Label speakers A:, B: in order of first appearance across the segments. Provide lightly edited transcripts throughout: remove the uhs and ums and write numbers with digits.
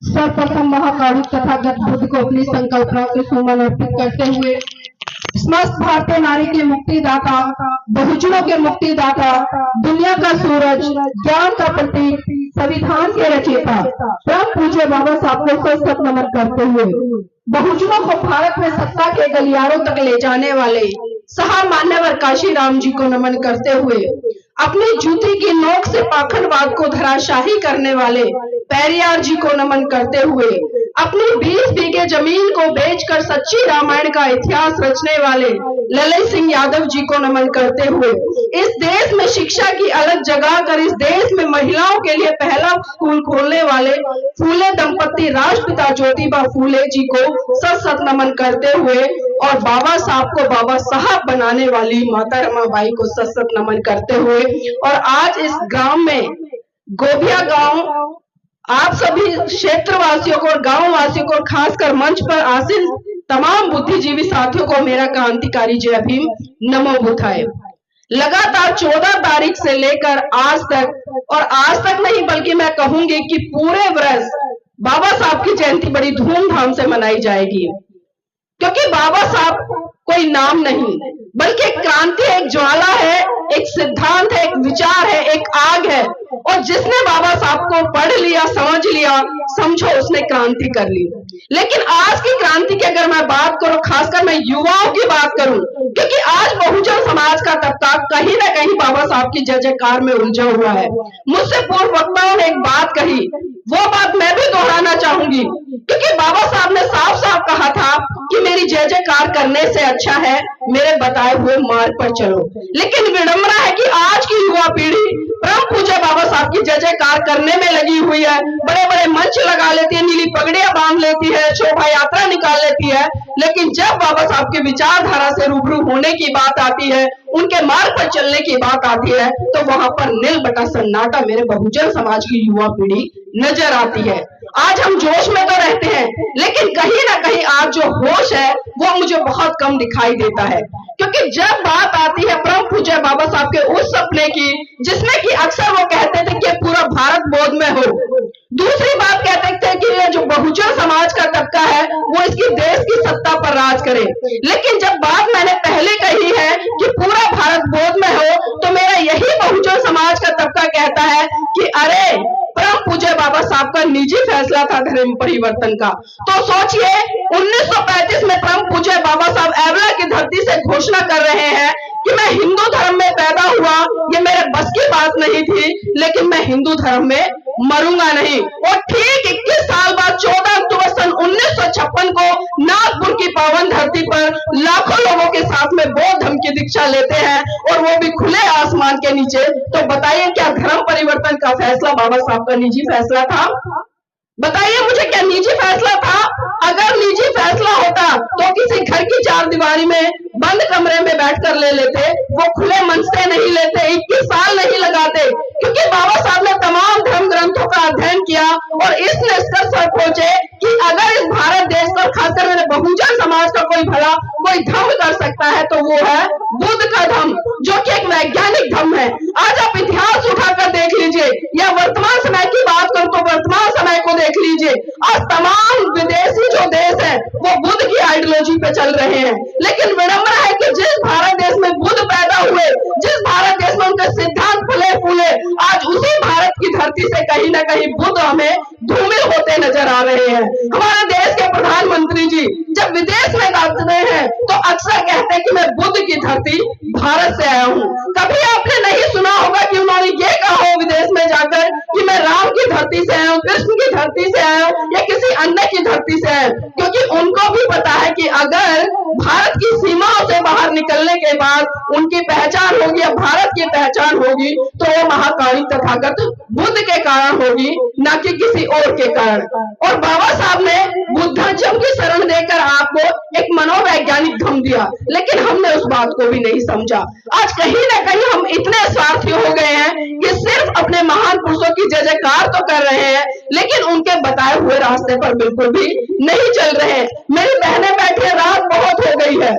A: सर्वप्रथम महाकारुणिक तथागत बुद्ध को अपनी संकल्पनाओं के सुमन अर्पित करते हुए समस्त भारतीय नारी के मुक्तिदाता, बहुजनों के मुक्तिदाता, दुनिया का सूरज, ज्ञान का प्रतीक, संविधान के रचयिता परम पूज्य बाबा साहब को सशक्त नमन करते हुए बहुजनों को भारत में सत्ता के गलियारों तक ले जाने वाले सहा मान्यवर काशी राम जी को नमन करते हुए अपनी जूती की नोक से पाखंडवाद को धराशाही करने वाले पेरियार जी को नमन करते हुए अपनी 20 बीघे जमीन को बेचकर सच्ची रामायण का इतिहास रचने वाले ललित सिंह यादव जी को नमन करते हुए इस देश में शिक्षा की अलग जगह कर इस देश में महिलाओं के लिए पहला स्कूल खोलने वाले फूले दंपति राष्ट्रपिता ज्योतिबा फूले जी को सत नमन करते हुए और बाबा साहब को बाबा साहब बनाने वाली माता रमाबाई को सत नमन करते हुए और आज इस गांव में गोभिया गांव आप सभी क्षेत्रवासियों को और गांव वासियों को खासकर मंच पर आसीन तमाम बुद्धिजीवी साथियों को मेरा क्रांतिकारी जय भीम, नमो बुद्धाय। लगातार 14 तारीख से लेकर आज तक नहीं बल्कि मैं कहूंगी कि पूरे वर्ष बाबा साहब की जयंती बड़ी धूमधाम से मनाई जाएगी, क्योंकि बाबा साहब कोई नाम नहीं बल्कि एक क्रांति, एक ज्वाला है, एक सिद्धांत है, एक विचार है, एक आग है और जिसने बाबा साहब को पढ़ लिया, समझ लिया, समझो उसने क्रांति कर ली। लेकिन आज की क्रांति की अगर मैं बात करूं, खासकर मैं युवाओं की बात करूं, क्योंकि आज बहुजन समाज का तबका कहीं ना कहीं बाबा साहब की जय जयकार में उलझा हुआ है। मुझसे पूर्व वक्ताओं ने एक बात कही, वो बात मैं भी दोहराना चाहूंगी, क्योंकि बाबा साहब ने साफ साफ कहा था कि मेरी जय जयकार करने से अच्छा है मेरे बताए हुए मार्ग पर चलो। लेकिन विडंबना है कि आज की युवा पीढ़ी परम पूज्य बाबा साहब की जय जयकार करने में लगी हुई है, बड़े बड़े मंच लगा लेती है, नीली पगड़ियां बांध लेती है, शोभा यात्रा निकाल लेती है, लेकिन जब बाबा साहब की विचारधारा से रूबरू होने की बात आती है, उनके मार्ग पर चलने की बात आती है, तो वहां पर नील बटा सन्नाटा मेरे बहुजन समाज की युवा पीढ़ी नजर आती है। आज हम जोश में तो रहते हैं, लेकिन कहीं ना कहीं आज जो होश है वो मुझे बहुत कम दिखाई देता है, क्योंकि जब बात आती है परम पूज्य बाबा साहब के उस सपने की जिसमें कि अक्सर वो कहते थे कि पूरा भारत बोध में हो, दूसरी बात कहते थे कि ये जो बहुजन समाज का तबका है वो इसकी देश की सत्ता पर राज करे। लेकिन जब बात मैंने पहले कही है कि पूरा भारत बोध में हो, तो मेरा यही बहुजन समाज का तबका कहता है कि अरे परम पूज्य बाबा साहब का निजी फैसला था धर्म परिवर्तन का। तो सोचिए 1935 में परम पूज्य बाबा साहब एवला की धरती से घोषणा कर रहे हैं कि मैं हिंदू धर्म में पैदा हुआ, ये मेरे बस की बात नहीं थी, लेकिन मैं हिंदू धर्म में मरूंगा नहीं। और ठीक 21 साल बाद 14 अक्टूबर सन 1956 को नागपुर की पावन धरती पर लाखों लोगों के साथ में बौद्ध धर्म की दीक्षा लेते हैं और वो भी खुले आसमान के नीचे। तो बताइए क्या धर्म परिवर्तन का फैसला बाबा साहब का निजी फैसला था? बताइए मुझे क्या निजी फैसला था? अगर निजी फैसला होता तो किसी घर की चार दीवारी में बंद कमरे में बैठकर ले लेते, वो खुले मंच से नहीं लेते, 21 साल नहीं लगाते, क्योंकि बाबा साहब ने तमाम धर्म ग्रंथों का अध्ययन किया और इस निष्कर्ष पर पहुंचे कि अगर इस भारत देश पर खासकर मेरे बहुजन समाज का कोई भला कोई धर्म कर सकता है तो वो है बुद्ध का धर्म, जो कि एक वैज्ञानिक धर्म है। आज आप इतिहास उठाकर देख लीजिए या वर्तमान समय की बात करूं तो वर्तमान समय को देख लीजिए, आज तमाम विदेशी जो देश है वो बुद्ध की आइडियोलॉजी पे चल रहे हैं। लेकिन विडंबना है कि जिस भारत देश में बुद्ध पैदा हुए, जिस भारत देश में उनके सिद्धांत फले फूले, आज उसी भारत की धरती से कहीं ना कहीं बुद्ध हमें धूमिल होते नजर आ रहे हैं। हमारे देश के प्रधानमंत्री जी जब विदेश में जाते हैं तो अक्सर कहते हैं कि मैं बुद्ध की धरती भारत से आया हूँ। कभी आपने नहीं सुना होगा कि उन्होंने ये कहा हो विदेश में जाकर कि मैं राम की धरती से आया हूँ, कृष्ण की धरती से आया हूँ या किसी अन्य की धरती से आया, क्योंकि उनको भी पता है कि अगर भारत की सीमाओं से बाहर निकलने के बाद उनकी पहचान होगी या भारत की पहचान होगी तो वो महाकारुणिक तथागत बुद्ध के कारण होगी, ना कि किसी और के कारण। और बाबा साहब ने बुद्धिज्म की शरण देकर आपको एक मनोवैज्ञानिक धर्म दिया, लेकिन हमने उस बात को भी नहीं समझा। आज कहीं ना कहीं हम इतने स्वार्थी हो गए हैं कि सिर्फ अपने महान पुरुषों की जय जयकार तो कर रहे हैं, लेकिन उनके बताए हुए रास्ते पर बिल्कुल भी नहीं चल रहे हैं। मेरी बहनें बैठी है, रात बहुत हो गई है,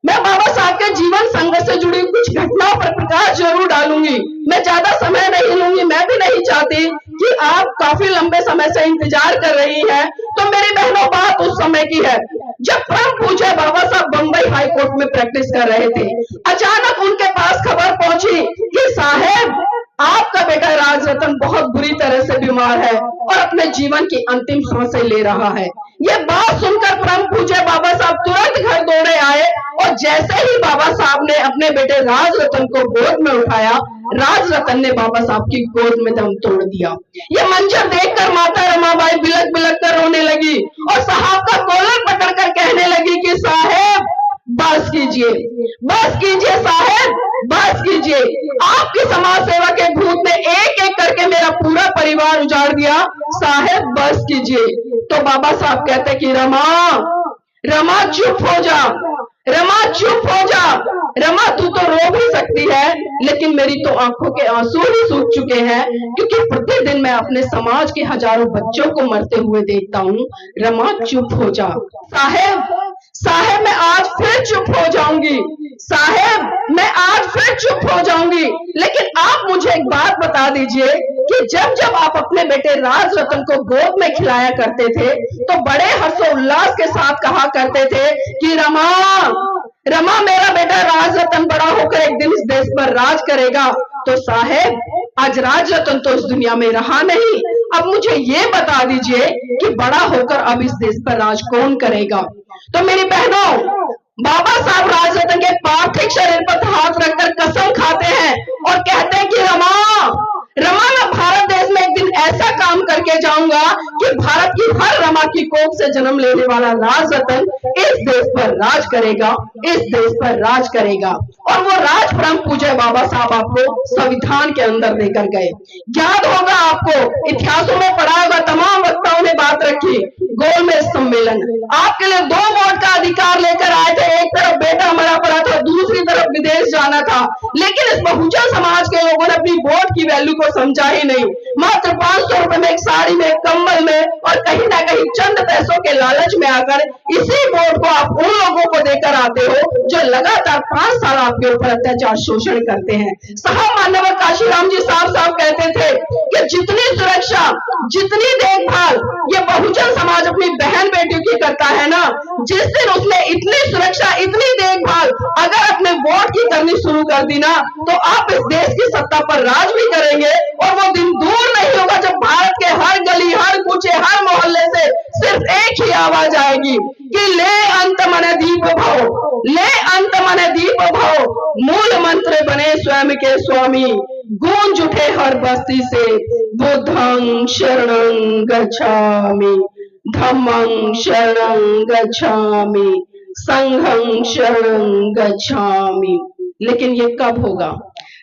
A: मैं बाबा साहब के जीवन संघर्ष से जुड़ी कुछ घटनाओं पर प्रकाश जरूर डालूंगी। मैं ज्यादा समय नहीं लूंगी, मैं भी नहीं चाहती कि आप काफी लंबे समय से इंतजार कर रही हैं, तो मेरी बहनों बात उस समय की है जब परम पूज्य बाबा साहब बंबई हाई कोर्ट में प्रैक्टिस कर रहे थे। अचानक उनके पास खबर पहुंची कि साहब आपका बेटा राज रतन बहुत बुरी तरह से बीमार है और अपने जीवन की अंतिम सांसें ले रहा है। ये बात सुनकर परम पूज्य बाबा साहब तुरंत घर दौड़े आए और जैसे ही बाबा साहब ने अपने बेटे राज रतन को गोद में उठाया, राज रतन ने बाबा साहब की गोद में दम तोड़ दिया। ये मंजर देखकर माता रमाबाई बिलक बिलक कर रोने लगी और साहब का कॉलर पकड़कर कहने लगी कि साहब बस कीजिए साहब, बस कीजिए। आपकी समाज सेवा के भूत ने एक एक करके मेरा पूरा परिवार उजाड़ दिया, साहब बस कीजिए। तो बाबा साहब कहते कि रमा चुप हो जा, रमा चुप हो जा, रमा तू तो रो भी सकती है, लेकिन मेरी तो आंखों के आंसू ही सूख चुके हैं, क्योंकि प्रतिदिन मैं अपने समाज के हजारों बच्चों को मरते हुए देखता हूँ। रमा चुप हो जा। साहब मैं आज फिर चुप हो जाऊंगी, साहब मैं आज फिर चुप हो जाऊंगी, लेकिन आप मुझे एक बात बता दीजिए कि जब जब आप अपने बेटे राज रतन को गोद में खिलाया करते थे तो बड़े हर्षोल्लास के साथ कहा करते थे कि रमा मेरा बेटा राज रतन बड़ा होकर एक दिन इस देश पर राज करेगा। तो साहब आज राज रतन तो इस दुनिया में रहा नहीं, अब मुझे ये बता दीजिए कि बड़ा होकर अब इस देश पर राज कौन करेगा। तो मेरी बहनों, बाबा साहब राज रतन के पार्थिव शरीर पर हाथ रखकर कसम खाते हैं और कहते हैं कि रमा मैं भारत देश में एक दिन ऐसा काम करके जाऊंगा कि भारत की हर रमा की कोख से जन्म लेने वाला राज रतन इस देश पर राज करेगा, इस देश पर राज करेगा। और वो राज परम पूज्य बाबा साहब आपको संविधान के अंदर लेकर गए। याद होगा आपको, इतिहासों में पढ़ा होगा, तमाम वक्ताओं ने बात रखी, गोलमेज सम्मेलन आपके लिए 2 वोट का अधिकार लेकर आए थे। एक तरफ बेटा मरा पड़ा था, दूसरी तरफ विदेश जाना था, लेकिन इस बहुजन समाज के लोगों ने अपनी वोट की वैल्यू को समझा ही नहीं। मात्र 500 रुपए में एक साड़ी में, कंबल में और कहीं ना कहीं चंद पैसों के लालच में आकर इसी वोट को आप उन लोगों को देकर आते हो जो लगातार 5 साल आपके ऊपर अत्याचार शोषण करते हैं। साहब मान्यवर काशीराम जी साहब कहते थे कि जितनी सुरक्षा, जितनी देखभाल ये बहुजन समाज अपनी बहन बेटियों की करता है ना, जिस दिन उसने इतनी सुरक्षा, इतनी देखभाल अगर अपने वोट की करनी शुरू कर दी ना, तो आप इस देश की सत्ता पर राज भी करेंगे। और वो दिन दूर नहीं होगा जब भारत के हर गली, हर कूचे, हर मोहल्ले से सिर्फ एक ही आवाज आएगी कि ले अंत मन दीप भव, ले अंत मन दीप भव, मूल मंत्र बने स्वयं के स्वामी, गूंज उठे हर बस्ती से बुद्धं शरणं गच्छामि, धम्मं शरणं गच्छामि, संघं शरणं गच्छामि। लेकिन ये कब होगा?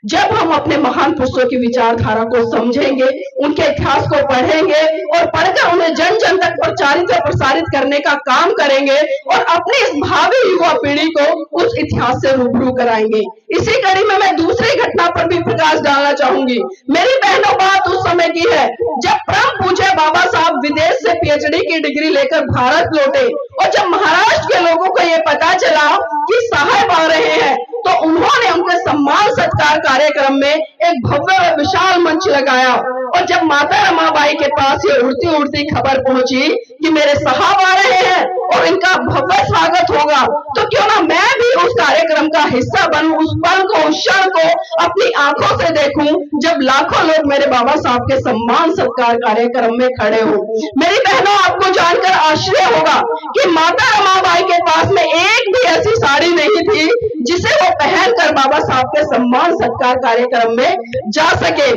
A: जब हम अपने महान पुरुषों की विचारधारा को समझेंगे, उनके इतिहास को पढ़ेंगे और पढ़कर उन्हें जन जन तक प्रचारित और प्रसारित करने का काम करेंगे और अपनी इस भावी युवा पीढ़ी को उस इतिहास से रूबरू कराएंगे। इसी कड़ी में मैं दूसरी घटना पर भी प्रकाश डालना चाहूंगी। मेरी बहनों, बात उस समय की है जब परम पूज्य बाबा साहब विदेश से पीएचडी की डिग्री लेकर भारत लौटे और जब महाराष्ट्र के लोगों को यह पता चला कि साहब आ रहे हैं, तो उन्होंने उनके सम्मान सत्कार कार्यक्रम में एक भव्य और विशाल मंच लगाया। और जब माता रमाबाई के पास ये उड़ती उड़ती खबर पहुंची कि मेरे साहब आ रहे हैं और इनका भव्य स्वागत होगा, तो क्यों ना मैं भी उस कार्यक्रम का हिस्सा बनूं, उस पल को, उस क्षण को अपनी आंखों से देखूं जब लाखों लोग मेरे बाबा साहब के सम्मान सत्कार कार्यक्रम में खड़े हो। मेरी बहनों, आपको जानकर आश्चर्य होगा कि माता रमाबाई के पास में एक भी ऐसी साड़ी नहीं थी जिसे वो पहनकर बाबा साहब के सम्मान सत्कार कार्यक्रम में जा सके।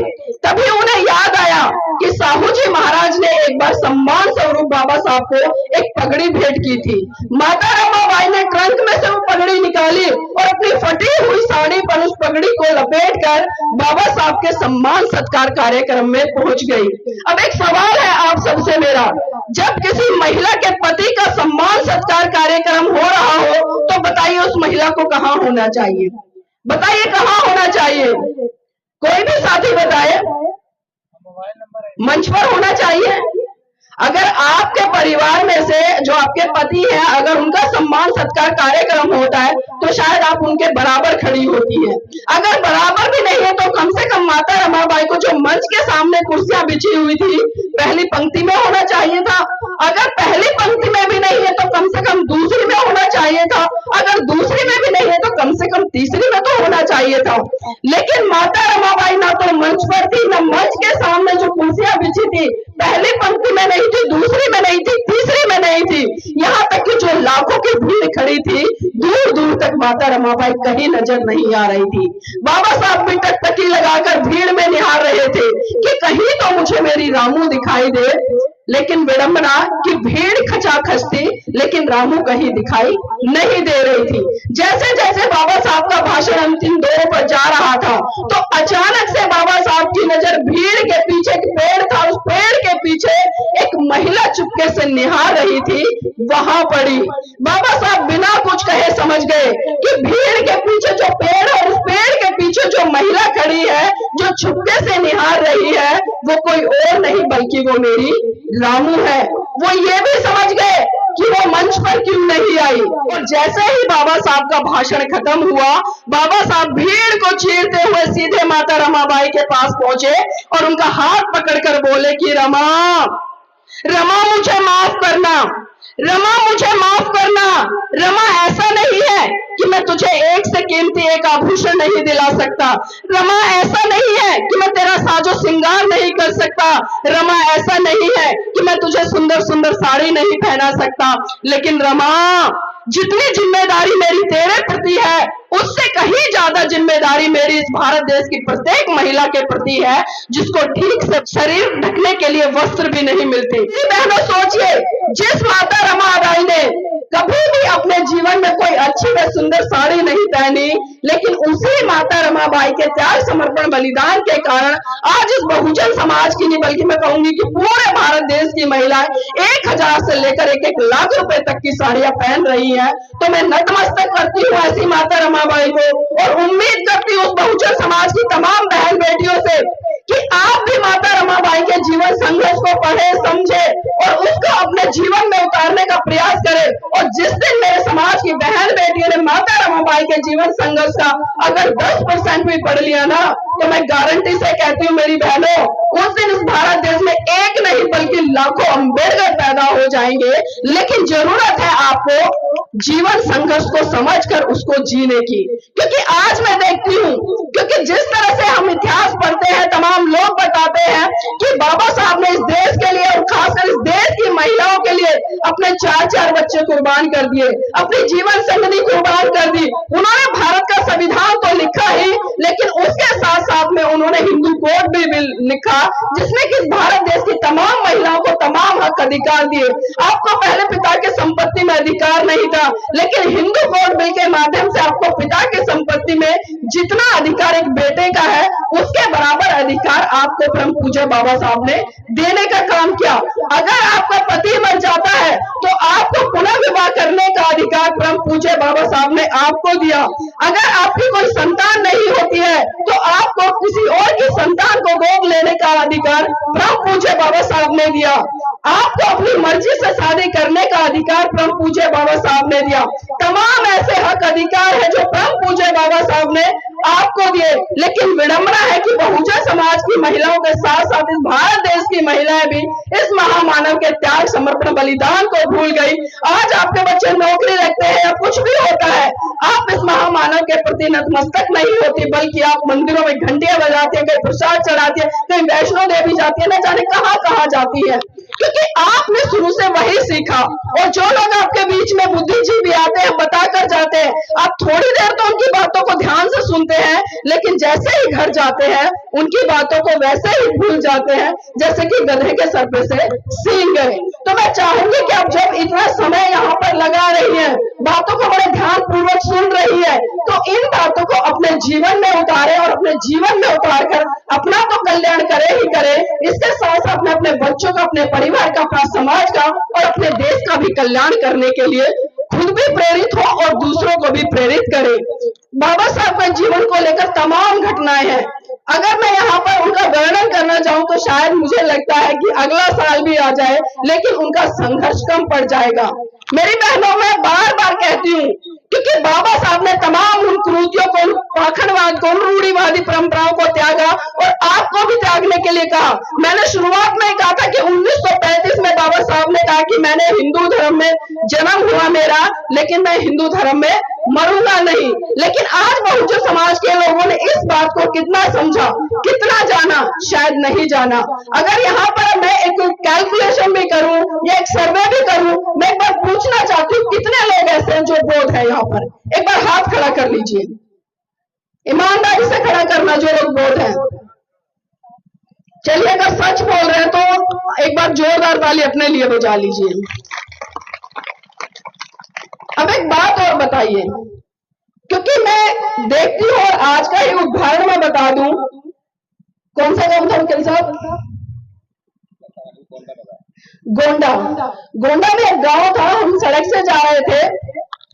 A: तभी उन्हें याद आया कि साहू जी महाराज ने एक बार सम्मान स्वरूप बाबा साहब को एक पगड़ी भेंट की थी। माता रमाबाई ने ट्रंक में से वो पगड़ी निकाली और अपनी फटी हुई साड़ी पर उस पगड़ी को लपेटकर बाबा साहब के सम्मान सत्कार कार्यक्रम में पहुंच गई। अब एक सवाल है आप सबसे मेरा, जब किसी महिला के पति का सम्मान सत्कार कार्यक्रम हो रहा हो तो बताइए उस महिला को कहाँ होना चाहिए? बताइए कहाँ होना चाहिए? कोई भी साथी बताए। मंच पर होना चाहिए। अगर आपके परिवार में से जो आपके पति हैं, अगर उनका सम्मान सत्कार कार्यक्रम होता है तो शायद आप उनके बराबर खड़ी होती है। अगर बराबर भी नहीं है तो कम से कम माता रमाबाई को जो मंच के सामने कुर्सियां बिछी हुई थी, पहली पंक्ति में होना चाहिए था। अगर पहली पंक्ति में भी नहीं है तो कम से कम दूसरी में होना चाहिए था। अगर दूसरी में भी नहीं है तो कम से कम तीसरी में तो होना चाहिए था। लेकिन माता रमाबाई ना तो मंच पर थी, ना मंच के सामने जो कुर्सियां बिछी थी पहली पंक्ति में नहीं थी, दूसरी में नहीं थी, तीसरी में नहीं थी। यहाँ तक कि जो लाखों की भीड़ खड़ी थी, दूर दूर तक माता रमाबाई कहीं नजर नहीं आ रही थी। बाबा साहब भी टकटकी लगाकर भीड़ में निहार रहे थे कि कहीं तो मुझे मेरी रामू दिखाई दे। लेकिन विडंबना की भीड़ खचाखच थी, लेकिन रामू कहीं दिखाई नहीं दे रही थी। जैसे जैसे बाबा साहब का भाषण अंतिम दौर पर जा रहा था तो अचानक से बाबा साहब की नजर भीड़ के पीछे एक पेड़ था, उस पेड़ के पीछे एक महिला चुपके से निहार रही थी, वहां पड़ी। बाबा साहब बिना कुछ कहे समझ गए कि भीड़ के पीछे जो पेड़ है, उस पेड़ के पीछे जो महिला खड़ी है, जो चुपके से निहार रही है, वो कोई और नहीं बल्कि वो मेरी रामू है। वो ये भी समझ गए कि वो मंच पर क्यों नहीं आई। और जैसे ही बाबा साहब का भाषण खत्म हुआ, बाबा साहब भीड़ को चीरते हुए सीधे माता रमाबाई के पास पहुंचे और उनका हाथ पकड़कर बोले कि रमा, रमा मुझे माफ करना, रमा मुझे माफ करना। रमा ऐसा नहीं है कि मैं तुझे एक से कीमती एक आभूषण नहीं दिला सकता। रमा ऐसा नहीं है कि मैं तेरा साजो श्रृंगार नहीं कर सकता। रमा ऐसा नहीं है कि मैं तुझे सुंदर सुंदर साड़ी नहीं पहना सकता। लेकिन रमा, जितनी जिम्मेदारी मेरी तेरे प्रति है, उससे कहीं ज्यादा जिम्मेदारी मेरी इस भारत देश की प्रत्येक महिला के प्रति है, जिसको ठीक से शरीर ढकने के लिए वस्त्र भी नहीं मिलते। बहनों सोचिए, जिस माता रमाबाई ने कभी भी अपने जीवन में कोई अच्छी व सुंदर साड़ी नहीं पहनी, लेकिन उसी माता रमाबाई के त्याग समर्पण बलिदान के कारण आज इस बहुजन समाज की नहीं बल्कि मैं कहूंगी कि पूरे भारत देश की महिलाएं 1000 से लेकर 1-1 लाख रुपए तक की साड़ियां पहन रही हैं। तो मैं नतमस्तक करती हूँ ऐसी माता रमाबाई को और उम्मीद करती हूँ उस बहुजन समाज की तमाम बहन बेटियों से कि आप भी माता रमाबाई के जीवन संघर्ष को पढ़े, समझे और उसको अपने जीवन में उतारने का प्रयास करें। और जिस दिन मेरे समाज की बहन बेटियों ने माता रमाबाई के जीवन संघर्ष का अगर 10% भी पढ़ लिया ना, तो मैं गारंटी से कहती हूँ मेरी बहनों, उस दिन इस भारत देश में एक नहीं बल्कि लाखों अम्बेडकर पैदा हो जाएंगे। लेकिन जरूरत है आपको जीवन संघर्ष को समझकर उसको जीने की। क्योंकि आज मैं देखती हूँ, क्योंकि जिस तरह से हम इतिहास पढ़ते हैं, तमाम लोग बताते हैं कि बाबा साहब ने इस देश के लिए और खासकर इस देश की महिलाओं के लिए अपने 4-4 बच्चे कुर्बान कर दिए, अपनी जीवन संगति कुर्बान कर दी। उन्होंने भारत का संविधान तो लिखा ही, लेकिन उसके साथ साथ में उन्होंने हिंदू कोड भी लिखा, जिसमें कि भारत देश की तमाम महिलाओं को तमाम हक अधिकार दिए। आपको पहले पिता के संपत्ति में अधिकार नहीं था, लेकिन हिंदू कोड बिल के माध्यम से आपको पिता की संपत्ति में जितना अधिकार एक बेटे का है, उसके बराबर अधिकार आपको परम पूज्य बाबा साहब ने देने का काम किया। अगर आपका पति मर जाता है तो आपको पुनः विवाह करने का अधिकार परम पूज्य बाबा साहब ने आपको दिया। अगर आपकी कोई संतान नहीं होती है तो आपको किसी और की संतान को गोद लेने का अधिकार परम पूज्य बाबा साहब ने दिया। आपको अपनी मर्जी से शादी करने का अधिकार परम पूज्य बाबा साहब ने दिया। तमाम ऐसे हक अधिकार है जो परम पूज्य बाबा साहब ने आपको दिए। लेकिन विडंबना है कि बहुजन समाज की महिलाओं के साथ साथ इस भारत देश की महिलाएं भी इस महामानव के त्याग समर्पण बलिदान को भूल गई। आज आपके बच्चे नौकरी लगते हैं या कुछ भी होता है, आप इस महामानव के प्रति नतमस्तक नहीं होती, बल्कि आप मंदिरों में घंटियां बजाती है, कहीं प्रसाद चढ़ाती है, कहीं वैष्णो देवी जाती है, न जाने कहां कहां जाती है, क्योंकि आपने शुरू से वही सीखा। और जो लोग आपके बीच में बुद्धिजीवी आते हैं, बताकर जाते हैं, आप थोड़ी देर तो उनकी बातों को ध्यान से सुनते हैं, लेकिन जैसे ही घर जाते हैं उनकी बातों को वैसे ही भूल जाते हैं जैसे कि गधे के सर पे से सींग गए। तो मैं चाहूंगी कि आप जब इतना समय यहाँ पर लगा रही हैं, बातों को बड़े ध्यान पूर्वक सुन रही है, तो इन बातों को अपने जीवन में उतारे और अपने जीवन में उतार कर अपना तो कल्याण करे ही करे, इसके साथ साथ में अपने बच्चों का, अपने परिवार का, अपना समाज का और अपने देश का भी कल्याण करने के लिए खुद भी प्रेरित हो और दूसरों को भी प्रेरित करे। बाबा साहब के जीवन को लेकर तमाम घटनाएं हैं, अगर मैं यहाँ पर उनका वर्णन करना चाहूँ तो शायद मुझे लगता है कि अगला साल भी आ जाए, लेकिन उनका संघर्ष कम पड़ जाएगा। मेरी बहनों, मैं बार बार कहती हूँ, क्योंकि बाबा साहब ने तमाम उन कुरीतियों को, पाखंडवाद को, रूढ़िवादी परंपराओं को त्यागा और आपको भी त्यागने के लिए कहा। मैंने शुरुआत में कहा था कि 1935 में बाबा साहब ने कहा कि मैंने हिंदू धर्म में जन्म हुआ मेरा, लेकिन मैं हिंदू धर्म में मरूंगा नहीं। लेकिन आज बहुजन समाज के लोगों ने इस बात को कितना समझा, कितना जाना, शायद नहीं जाना। अगर यहाँ पर मैं एक कैलकुलेशन भी करूं या एक सर्वे भी करूं, मैं एक बार पूछना चाहती हूँ कितने लोग ऐसे हैं जो बोध है यहाँ पर? एक बार हाथ खड़ा कर लीजिए, ईमानदारी से खड़ा करना जो लोग बोध है। चलिए, अगर सच बोल रहे हैं तो एक बार जोरदार ताली अपने लिए बजा लीजिए। अब एक बात और बताइए, क्योंकि मैं देखती हूं और आज का ही उदाहरण मैं बता दूं। कौन सा गांव था वकील साहब? गोंडा। गोंडा में एक गांव था, हम सड़क से जा रहे थे,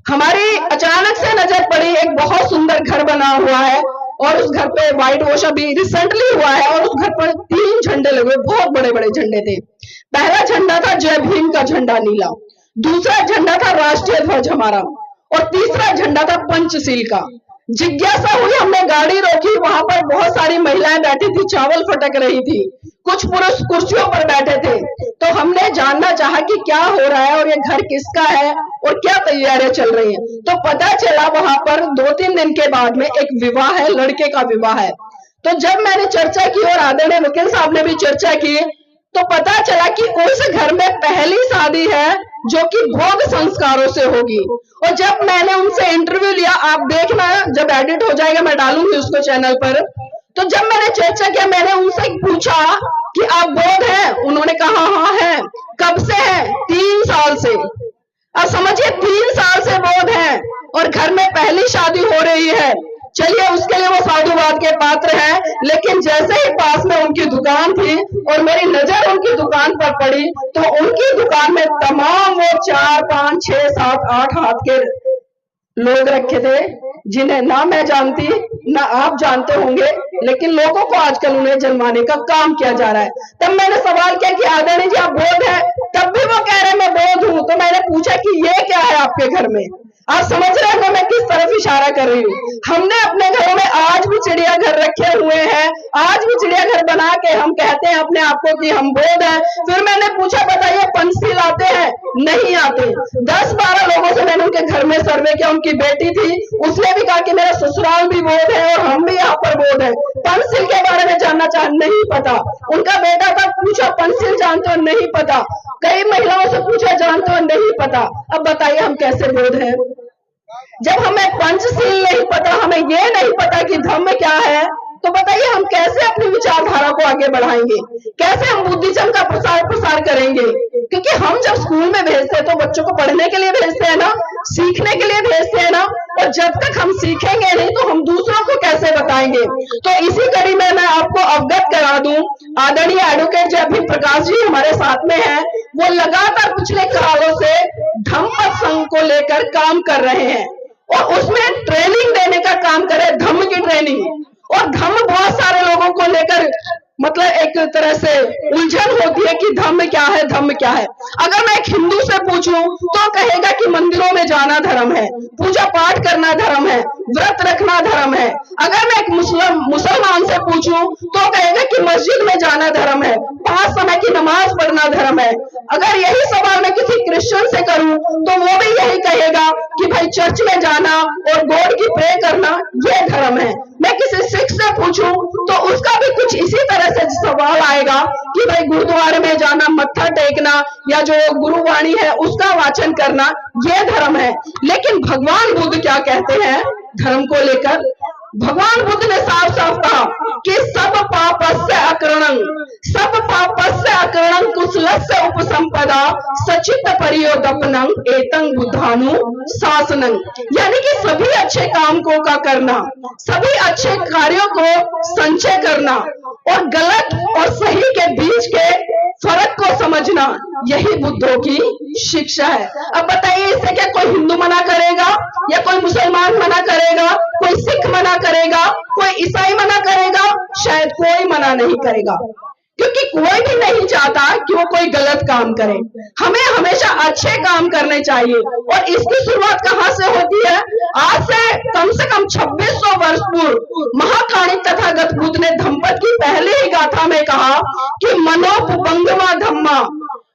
A: हमारी अचानक से नजर पड़ी एक बहुत सुंदर घर बना हुआ है और उस घर पे व्हाइट वॉश अभी रिसेंटली हुआ है और उस घर पर 3 झंडे लगे, बहुत बड़े बड़े झंडे थे। पहला झंडा था जय भीम का झंडा नीला, दूसरा झंडा था राष्ट्रीय ध्वज हमारा, और तीसरा झंडा था पंचशील का। जिज्ञासा हुई, हमने गाड़ी रोकी, वहां पर बहुत सारी महिलाएं बैठी थी, चावल फटक रही थी, कुछ पुरुष कुर्सियों पर बैठे थे। तो हमने जानना चाहा कि क्या हो रहा है और ये घर किसका है और क्या तैयारियां चल रही हैं। तो पता चला वहां पर 2-3 दिन के बाद में एक विवाह है, लड़के का विवाह है। तो जब मैंने चर्चा की और आदरणीय वकील साहब ने भी चर्चा की, तो पता चला कि उस घर में पहली शादी है जो कि भोग संस्कारों से होगी। और जब मैंने उनसे इंटरव्यू लिया, आप देखना जब एडिट हो जाएगा मैं डालूंगी उसको चैनल पर, तो जब मैंने चर्चा किया, मैंने उनसे पूछा कि आप बोध हैं? उन्होंने कहा हाँ है। कब से है? 3 साल से। अब समझिए, 3 साल से बोध है और घर में पहली शादी हो रही है। चलिए, उसके लिए वो साधुवाद के पात्र हैं। लेकिन जैसे ही पास में उनकी दुकान थी और मेरी नजर उनकी दुकान पर पड़ी, तो उनकी दुकान में तमाम वो 4, 5, 6, 7, 8 हाथ के लोग रखे थे, जिन्हें ना मैं जानती ना आप जानते होंगे, लेकिन लोगों को आजकल उन्हें जन्माने का काम किया जा रहा है। तब मैंने सवाल किया कि आदरणीय जी आप बोध है? तब भी वो कह रहे मैं बोध हूं। तो मैंने पूछा कि ये क्या है आपके घर में? आप समझ रहे हैं मैं किस तरफ इशारा कर रही हूँ? हमने अपने घरों में आज भी चिड़ियाघर रखे हुए हैं, आज भी चिड़ियाघर बना के हम कहते हैं अपने आप को कि हम बोध हैं। फिर मैंने पूछा बताइए पंचशील आते हैं? नहीं आते। 10-12 लोगों से मैंने उनके घर में सर्वे किया, उनकी बेटी थी, उसने भी कहा कि मेरा ससुराल भी बोध है और हम भी यहाँ पर बोध है। पंचशील के बारे में जानना चाह, नहीं पता। उनका बेटा था, पूछा पंचशील जानते हो? नहीं पता। कई महिलाओं से पूछा जानते हो? नहीं पता। अब बताइए हम कैसे बोध है? जब हमें पंचशील नहीं पता, हमें ये नहीं पता कि धम्म क्या है, तो बताइए हम कैसे अपनी विचारधारा को आगे बढ़ाएंगे, कैसे हम बुद्धिज्म का प्रसार करेंगे? क्योंकि हम जब स्कूल में भेजते हैं तो बच्चों को पढ़ने के लिए भेजते हैं ना, सीखने के लिए भेजते हैं ना, और जब तक हम सीखेंगे नहीं तो हम दूसरों को कैसे बताएंगे? तो इसी कड़ी में मैं आपको अवगत करा दूं, आदरणीय एडवोकेट जय भीम प्रकाश जी हमारे साथ में हैं, वो लगातार पिछले कालों से धम्म संघ को लेकर काम कर रहे हैं और उसमें ट्रेनिंग देने का काम करे, धम्म की ट्रेनिंग। और धम्म बहुत सारे लोगों को लेकर मतलब एक तरह से उलझन होती है कि धम्म क्या है, धम्म क्या है। अगर मैं एक हिंदू से पूछूं तो कहेगा कि मंदिरों में जाना धर्म है, पूजा पाठ करना धर्म है, व्रत रखना धर्म है। अगर मैं एक मुसलमान से पूछूं तो कहेगा कि मस्जिद में जाना धर्म है, 5 समय की नमाज पढ़ना धर्म है। अगर यही सवाल मैं किसी क्रिश्चियन से करूं तो वो भी यही कहेगा कि भाई चर्च में जाना और गॉड की प्रे करना ये धर्म है। मैं किसी सिख से पूछूं तो उसका भी कुछ इसी तरह से सवाल आएगा कि भाई गुरुद्वारे में जाना, मत्था टेकना या जो गुरुवाणी है उसका वाचन करना ये धर्म है। लेकिन भगवान बुद्ध क्या कहते हैं धर्म को लेकर? भगवान बुद्ध ने साफ साफ कहा कि सब पापस्य अकरणं, सब पापस्य अकरणं कुशलस्य उपसंपदा सचित परियोदपनं एतं बुद्धानु शासनं। यानी कि सभी अच्छे काम को का करना, सभी अच्छे कार्यों को संचय करना और गलत और सही के बीच के फर्क को समझना, यही बुद्धों की शिक्षा है। अब बताइए, इससे क्या कोई हिंदू मना करेगा, या कोई मुसलमान मना करेगा, कोई सिख मना करेगा, कोई ईसाई मना करेगा? शायद कोई मना नहीं करेगा, क्योंकि कोई भी नहीं चाहता कि वो कोई गलत काम करे। हमें हमेशा अच्छे काम करने चाहिए। और इसकी शुरुआत कहां से होती है? आज से कम 2600 वर्ष पूर्व महाकाणी तथागत बुद्ध ने धम्मपद की पहले ही गाथा में कहा कि मनोपुबंगमा धम्मा,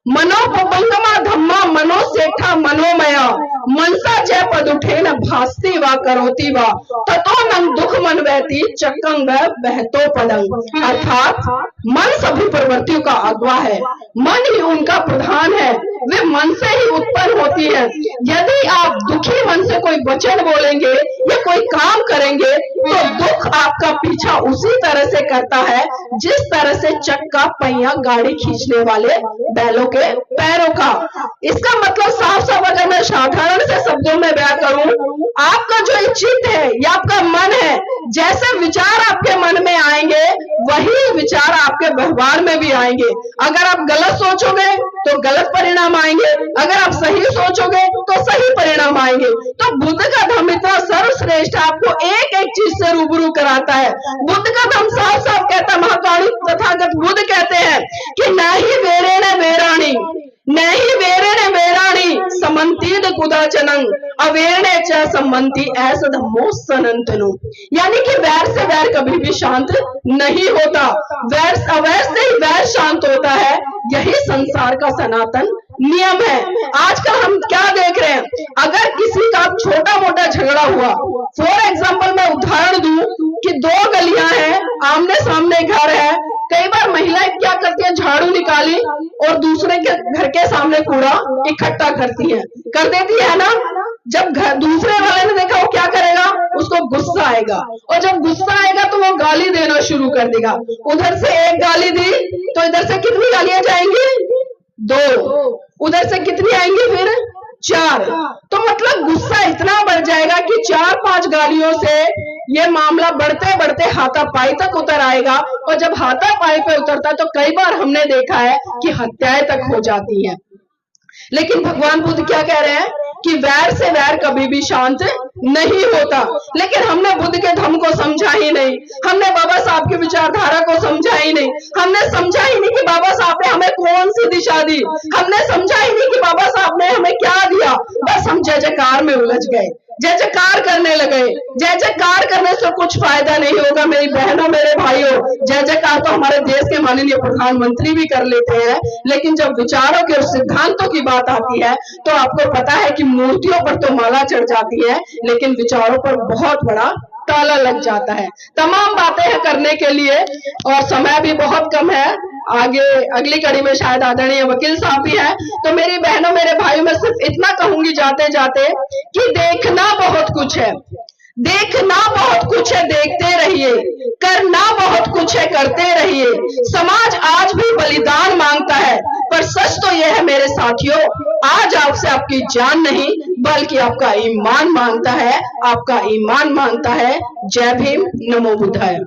A: मनोपुबंगमा धम्मा मनोसेठा मनोमया, मनसा जय पद उठे न भास्ती वा करोती वा, ततो नंग दुख मन बहती चक्कंग बहतो पदंग। अर्थात मन सभी प्रवृत्तियों का अगुआ है, मन ही उनका प्रधान है, वे मन से ही उत्पन्न होती है। यदि आप दुखी मन से कोई वचन बोलेंगे या कोई काम करेंगे तो दुख आपका पीछा उसी तरह से करता है जिस तरह से चक्का पहिया गाड़ी खींचने वाले बैलों के पैरों का। इसका मतलब साफ साफ अगर मैं साधारण से शब्दों में बयां करूं, आपका जो चित्त है या आपका मन है, जैसे विचार आपके मन में आएंगे वही विचार आपके व्यवहार में भी आएंगे। अगर आप गलत सोचोगे तो गलत परिणाम आएंगे, अगर आप सही सोचोगे तो सही परिणाम आएंगे। तो बुद्ध का धम्म इतना सर्वश्रेष्ठ आपको एक एक चीज से रूबरू कराता है। बुद्ध का धम्म साफ साफ कहता है, महाकाणी तथागत बुद्ध कहते हैं कि नहीं वेरेण वेराणी, नहीं वेरेण वेराणी समन्तीद कुदाचनं अवेरणे च सम्मति ऐसा धम्मो सनातनो। यानी कि वैर से वैर कभी भी शांत नहीं होता, अवैर से ही वैर शांत होता है। यही संसार का सनातन नियम है। आजकल हम क्या देख रहे हैं, अगर किसी का छोटा मोटा झगड़ा हुआ, फॉर एग्जाम्पल मैं उदाहरण दूं कि दो गलियां हैं, आमने सामने घर है, कई बार महिलाएं क्या करती हैं, झाड़ू निकाली और दूसरे के घर के सामने कूड़ा इकट्ठा करती हैं, कर देती है ना। जब दूसरे वाले ने देखा, वो क्या करेगा, उसको गुस्सा आएगा, और जब गुस्सा आएगा तो वो गाली देना शुरू कर देगा। उधर से एक गाली दी तो इधर से कितनी गालियां जाएंगी? 2। उधर से कितनी आएंगी फिर? 4। तो मतलब गुस्सा इतना बढ़ जाएगा कि 4-5 गालियों से ये मामला बढ़ते बढ़ते हाथापाई तक उतर आएगा। और जब हाथापाई पे उतरता है तो कई बार हमने देखा है कि हत्याएं तक हो जाती हैं। लेकिन भगवान बुद्ध क्या कह रहे हैं कि वैर से वैर कभी भी शांत नहीं होता। लेकिन हमने बुद्ध के धम्म को समझा ही नहीं, हमने बाबा साहब की विचारधारा को समझा ही नहीं, हमने समझा ही नहीं कि बाबा साहब ने हमें कौन सी दिशा दी, हमने समझा ही नहीं कि बाबा साहब ने हमें क्या दिया। बस हम जय जयकार में उलझ गए, जय जयकार करने लगे। जय जयकार करने से कुछ फायदा नहीं होगा मेरी बहनों, मेरे भाइयों। जय जयकार तो हमारे देश के माननीय प्रधानमंत्री भी कर लेते हैं, लेकिन जब विचारों के और सिद्धांतों की बात आती है तो आपको पता है कि मूर्तियों पर तो माला चढ़ जाती है, लेकिन विचारों पर बहुत बड़ा ताला लग जाता है। तमाम बातें हैं करने के लिए और समय भी बहुत कम है। आगे अगली कड़ी में शायद आदरणीय वकील साहब भी हैं। तो मेरी बहनों, मेरे भाइयों, मैं सिर्फ इतना कहूंगी जाते जाते कि देखना बहुत कुछ है, देखना बहुत कुछ है, देखते रहिए। करना बहुत कुछ है, करते रहिए। समाज आज भी बलिदान मांगता है, पर सच तो यह है मेरे साथियों, आज आपसे आपकी जान नहीं बल्कि आपका ईमान मांगता है, आपका ईमान मांगता है। जय भीम, नमो बुद्धाय।